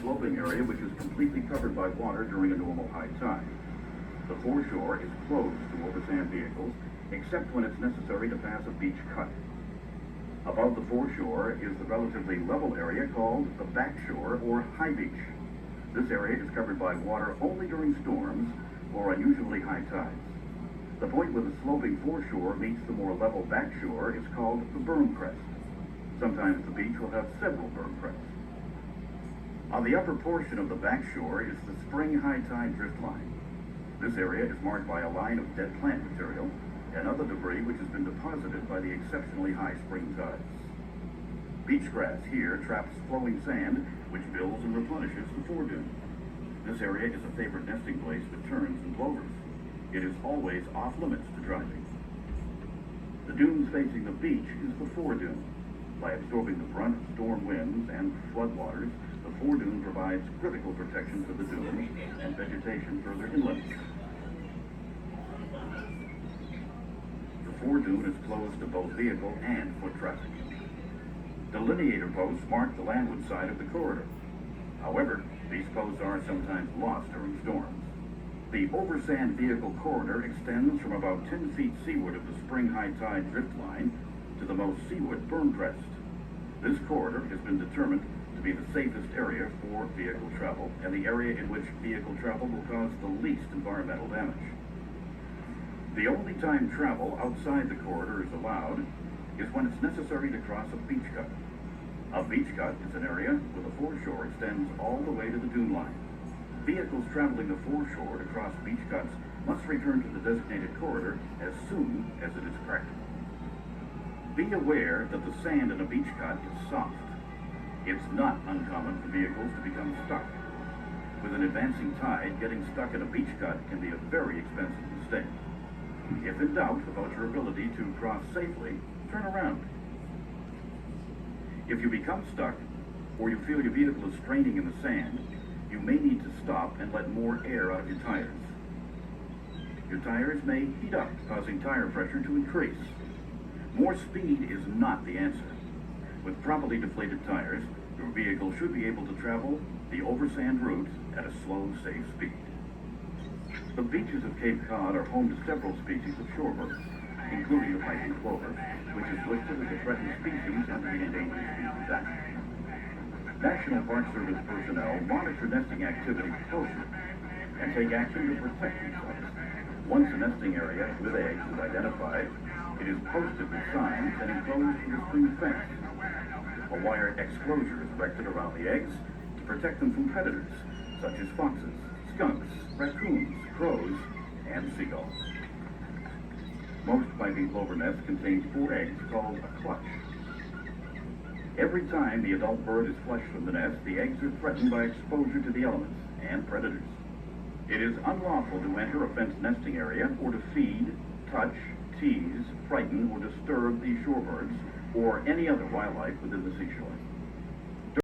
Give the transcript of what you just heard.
sloping area which is completely covered by water during a normal high tide. The foreshore is closed to oversand vehicles, except when it's necessary to pass a beach cut. Above the foreshore is the relatively level area called the backshore or high beach. This area is covered by water only during storms or unusually high tides. The point where the sloping foreshore meets the more level backshore is called the berm crest. Sometimes the beach will have several berm crests. On the upper portion of the backshore is the spring high tide drift line. This area is marked by a line of dead plant material and other debris which has been deposited by the exceptionally high spring tides. Beach grass here traps flowing sand, which builds and replenishes the foredune. This area is a favorite nesting place for terns and plovers. It is always off limits to driving. The dunes facing the beach is the foredune. By absorbing the brunt of storm winds and floodwaters, the foredune provides critical protection for the dunes and vegetation further inland. The foredune is closed to both vehicle and foot traffic. Delineator posts mark the landward side of the corridor. However, these posts are sometimes lost during storms. The Oversand vehicle corridor extends from about 10 feet seaward of the spring high tide drift line to the most seaward berm crest. This corridor has been determined to be the safest area for vehicle travel and the area in which vehicle travel will cause the least environmental damage. The only time travel outside the corridor is allowed is when it's necessary to cross a beach cut. A beach cut is an area where the foreshore extends all the way to the dune line. Vehicles traveling the foreshore to cross beach cuts must return to the designated corridor as soon as it is practical. Be aware that the sand in a beach cut is soft. It's not uncommon for vehicles to become stuck. With an advancing tide, getting stuck in a beach cut can be a very expensive mistake. If in doubt about your ability to cross safely, turn around. If you become stuck, or you feel your vehicle is straining in the sand, you may need to stop and let more air out of your tires. Your tires may heat up, causing tire pressure to increase. More speed is not the answer. With properly deflated tires, your vehicle should be able to travel the Oversand route at a slow, safe speed. The beaches of Cape Cod are home to several species of shorebirds, including the piping plover, which is listed as a threatened species under the Endangered Species Act. National Park Service personnel monitor nesting activity closely and take action to protect these sites. Once a nesting area with eggs is identified, it is posted with signs and enclosed with a string fence. A wire exclosure is erected around the eggs to protect them from predators, such as foxes, skunks, raccoons, crows, and seagulls. Most piping plover nests contain 4 eggs called a clutch. Every time the adult bird is flushed from the nest, the eggs are threatened by exposure to the elements and predators. It is unlawful to enter a fenced nesting area or to feed, touch, tease, frighten, or disturb these shorebirds or any other wildlife within the seashore.